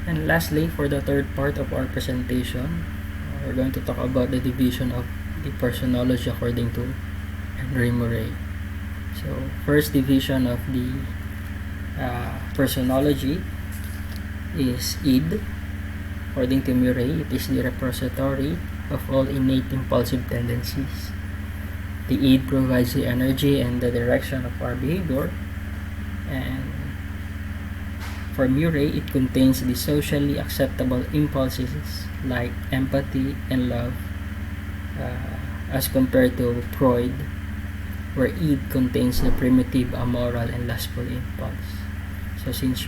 And lastly, for the third part of our presentation, we're going to talk about the division of the personology according to Henry Murray. So, first division of the personology is id. According to Murray, it is the repository of all innate impulsive tendencies. The id provides the energy and the direction of our behavior, and for Murray, it contains the socially acceptable impulses like empathy and love, as compared to Freud, where id contains the primitive, amoral, and lustful impulse. So since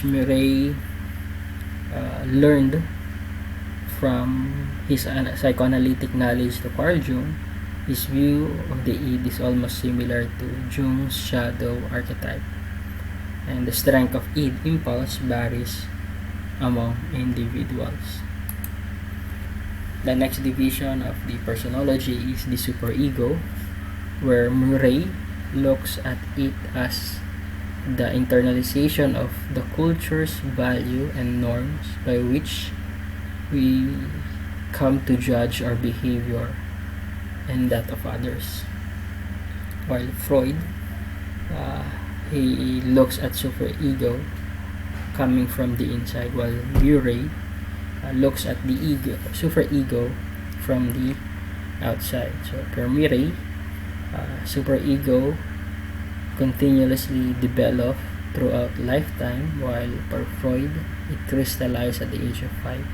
Murray learned from his psychoanalytic knowledge to Carl Jung, his view of the id is almost similar to Jung's shadow archetype, and the strength of id impulse varies among individuals. The next division of the personology is the superego, where Murray looks at it as the internalization of the culture's value and norms by which we come to judge our behavior and that of others. While Freud, he looks at superego coming from the inside, while Murray looks at the superego from the outside. So per Murray, superego continuously develop throughout lifetime, while for Freud, it crystallized at the age of 5.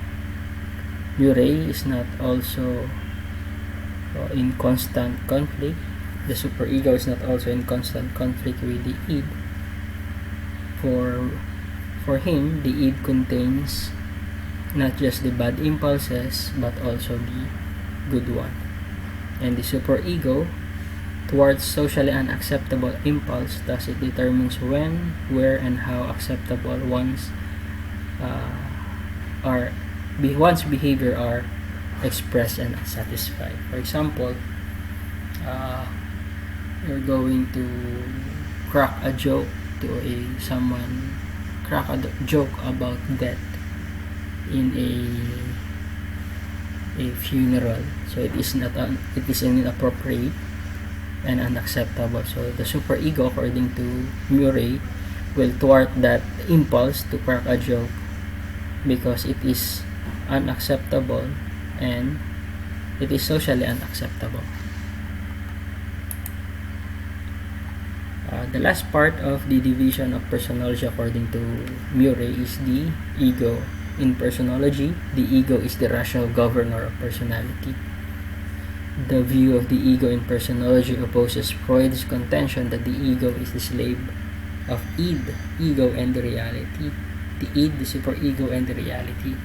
Murray is not also in constant conflict. The superego is not also in constant conflict with the id. For him, the id contains not just the bad impulses but also the good one. And the superego, towards socially unacceptable impulse, thus it determines when, where, and how acceptable one's behavior are expressed and satisfied. For example, you're going to crack a joke about death in a funeral, so it is inappropriate and unacceptable. So the superego, according to Murray, will thwart that impulse to crack a joke because it is unacceptable and it is socially unacceptable. The last part of the division of personology according to Murray is the ego. In personology, the ego is the rational governor of personality. The view of the ego in personology opposes Freud's contention that the ego is the slave of ego and the reality. The id, the superego, and the reality.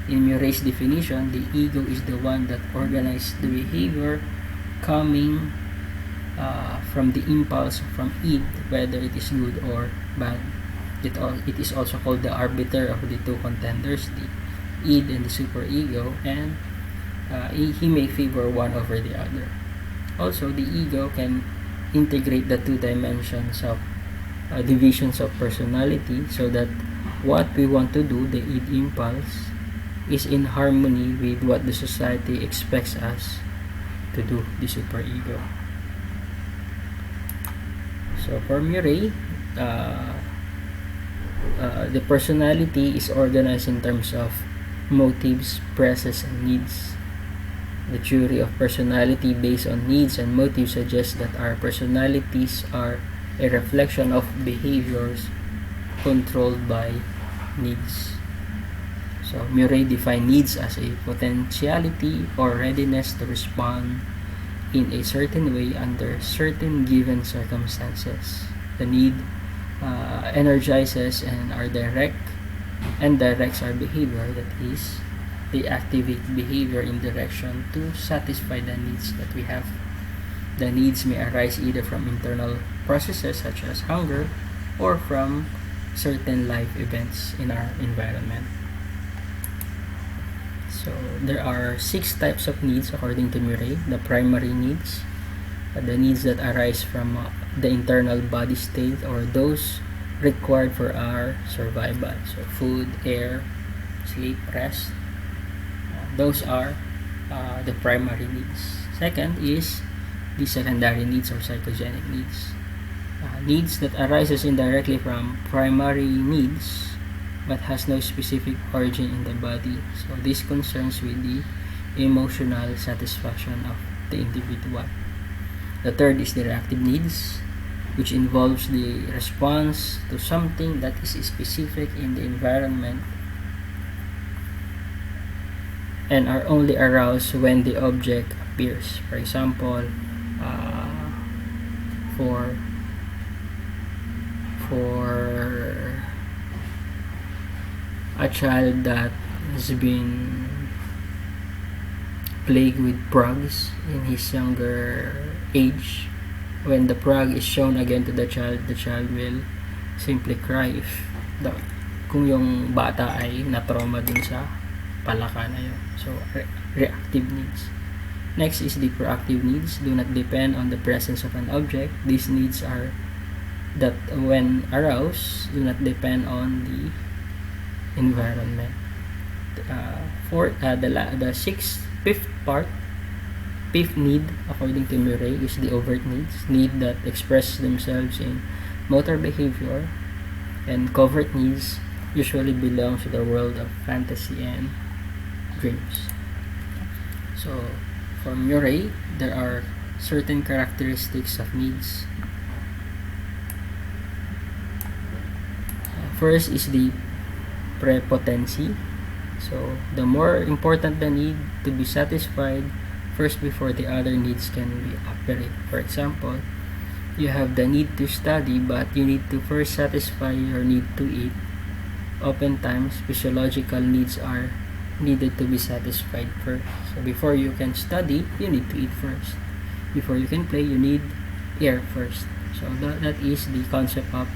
In Murray's definition, the ego is the one that organizes the behavior coming from the impulse from id, whether it is good or bad. It is also called the arbiter of the two contenders, the id and the superego, and he may favor one over the other. Also, the ego can integrate the two dimensions of divisions of personality, so that what we want to do, the id impulse, is in harmony with what the society expects us to do, the superego. So for Murray, the personality is organized in terms of motives, presses, and needs. The theory of personality based on needs and motives suggests that our personalities are a reflection of behaviors controlled by needs. So Murray defined needs as a potentiality or readiness to respond in a certain way under certain given circumstances. The need energizes and directs our behavior. That is, they activate behavior in direction to satisfy the needs that we have. The needs may arise either from internal processes such as hunger or from certain life events in our environment. So there are 6 types of needs according to Murray. The primary needs, the needs that arise from the internal body state, or those required for our survival. So food, air, sleep, rest, those are the primary needs. Second is the secondary needs or psychogenic needs. Needs that arises indirectly from primary needs but has no specific origin in the body. So this concerns with the emotional satisfaction of the individual. The third is the reactive needs, which involves the response to something that is specific in the environment and are only aroused when the object appears. For example, for a child that has been plagued with prugs in his younger age, when the prug is shown again to the child will simply cry if kung yung bata ay na-trauma dun sa palaka na yun. So, reactive needs. Next is the proactive needs. Do not depend on the presence of an object. These needs are that when aroused, do not depend on the environment. Fifth need, according to Murray, is the overt needs. Need that express themselves in motor behavior, and covert needs usually belong to the world of fantasy and dreams. So, for Murray, there are certain characteristics of needs. First is the prepotency. So, the more important the need to be satisfied first before the other needs can be operate. For example, you have the need to study, but you need to first satisfy your need to eat. Oftentimes, physiological needs are needed to be satisfied first. So before you can study, you need to eat first. Before you can play, you need air first. So that is the concept of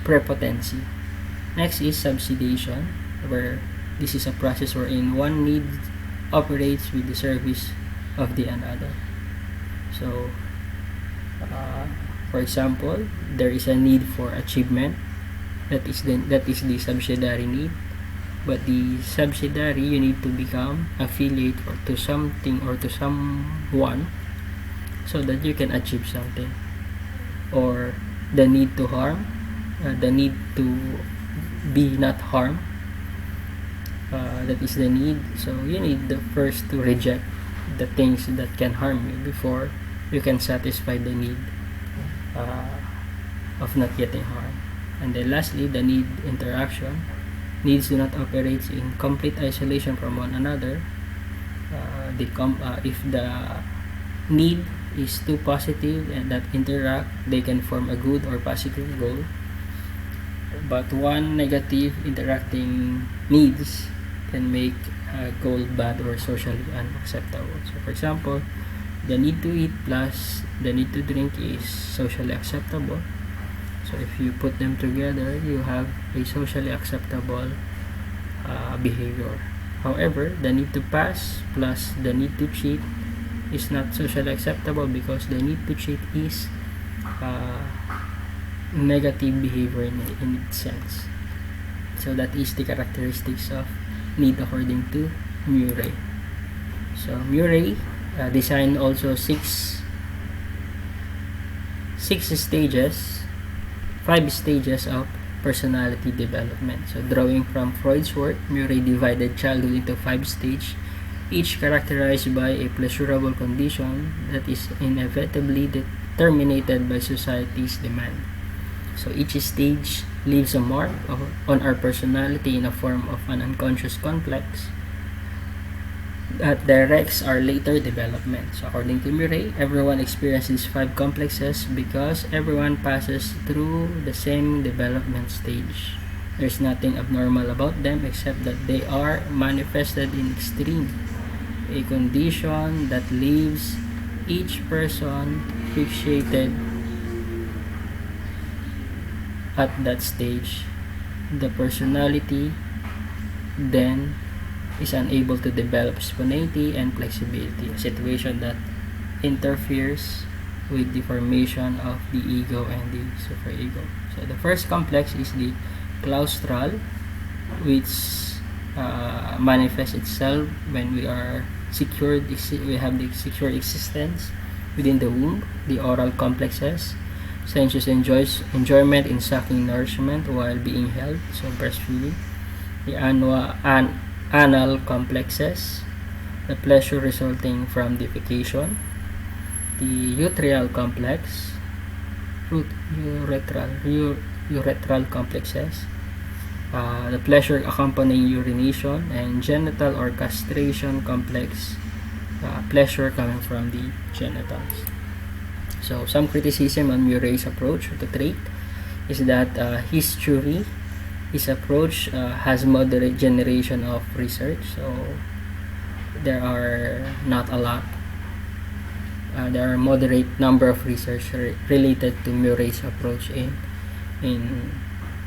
prepotency. Next is subsidization, where this is a process wherein one need operates with the service of the another. So, for example, there is a need for achievement. That is the subsidiary need. But the subsidiary, you need to become affiliate to something or to someone so that you can achieve something. Or the need to harm, the need to be not harmed, that is the need. So you need the first to reject the things that can harm you before you can satisfy the need of not getting harmed. And then lastly, the need interaction. Needs do not operate in complete isolation from one another. If the need is too positive and that interact, they can form a good or positive goal. But one negative interacting needs can make a goal bad or socially unacceptable. So for example, the need to eat plus the need to drink is socially acceptable. So if you put them together, you have a socially acceptable behavior. However, the need to pass plus the need to cheat is not socially acceptable because the need to cheat is negative behavior in its sense. So that is the characteristics of need according to Murray. So Murray designed also six five stages of personality development. So drawing from Freud's work, Murray divided childhood into 5 stages, each characterized by a pleasurable condition that is inevitably determined by society's demand. So each stage leaves a mark on our personality in a form of an unconscious complex that directs our later development. So according to Murray, everyone experiences 5 complexes because everyone passes through the same development stage. There's nothing abnormal about them except that they are manifested in extreme, a condition that leaves each person fixated at that stage. The personality then is unable to develop spontaneity and flexibility, a situation that interferes with the formation of the ego and the superego. So the first complex is the claustral, which manifests itself when we are secured, we have the secure existence within the womb. The oral complexes, sensuous enjoyment in sucking nourishment while being held, so breastfeeding. The anal complexes, the pleasure resulting from defecation. The urethral complex, urethral complexes, the pleasure accompanying urination. And genital or castration complex, pleasure coming from the genitals. So some criticism on Murray's approach to trait is that his approach has moderate generation of research, so there are not a lot. There are moderate number of research related to Murray's approach in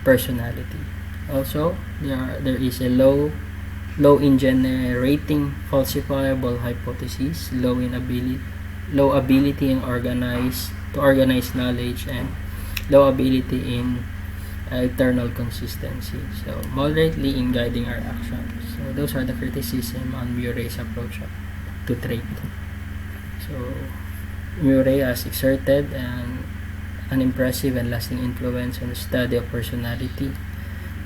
personality. Also, there is a low in generating falsifiable hypotheses, low ability in organize knowledge, and low ability in eternal consistency. So moderately in guiding our actions. So those are the criticism on Murray's approach to trait. So Murray has exerted an impressive and lasting influence on the study of personality.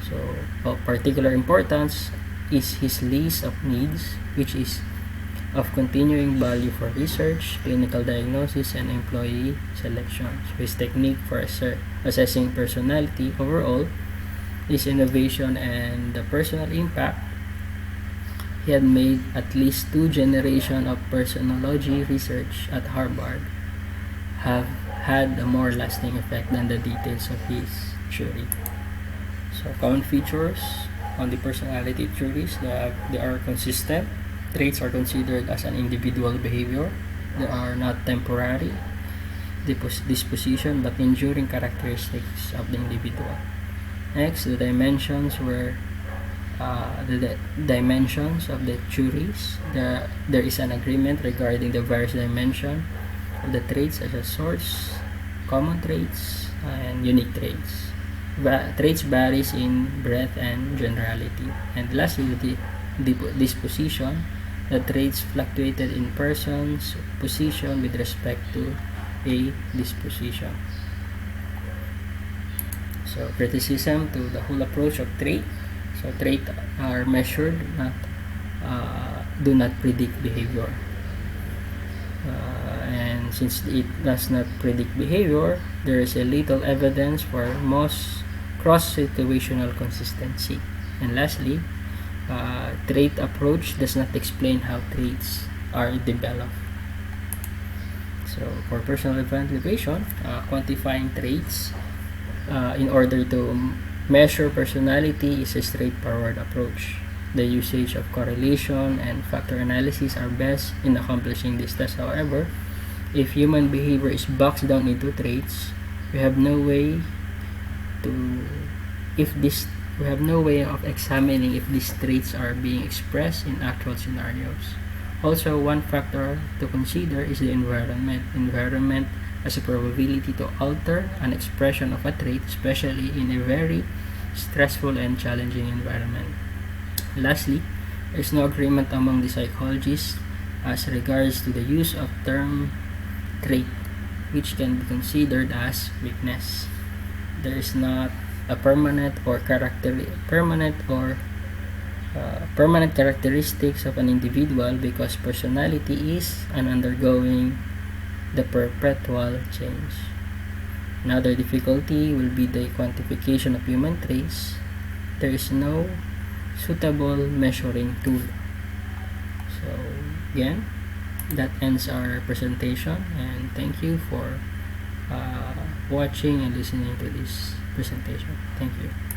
So of particular importance is his list of needs, which is of continuing value for research, clinical diagnosis, and employee selection. So his technique for assessing personality overall, his innovation, and the personal impact. He had made at least 2 generations of personology research at Harvard have had a more lasting effect than the details of his theory. So common features on the personality theories, they are consistent. Traits are considered as an individual behavior. They are not temporary disposition but enduring characteristics of the individual. Next, the dimensions were the dimensions of the theories. There is an agreement regarding the various dimensions of the traits, such as source, common traits, and unique traits. Traits varies in breadth and generality. And lastly, the disposition. The traits fluctuated in person's position with respect to a disposition. So criticism to the whole approach of trait. So traits are measured, do not predict behavior. And since it does not predict behavior, there is a little evidence for most cross-situational consistency. And lastly, trait approach does not explain how traits are developed. So for personal evaluation, quantifying traits in order to measure personality is a straightforward approach. The usage of correlation and factor analysis are best in accomplishing this task. However, if human behavior is boxed down into traits, we have no way of examining if these traits are being expressed in actual scenarios. Also, one factor to consider is the environment. Environment has a probability to alter an expression of a trait, especially in a very stressful and challenging environment. Lastly, there is no agreement among the psychologists as regards to the use of term trait, which can be considered as weakness. There is not a permanent characteristics of an individual, because personality is an undergoing the perpetual change. Another difficulty will be the quantification of human traits. There is no suitable measuring tool. So again, that ends our presentation, and thank you for watching and listening to this presentation. Thank you.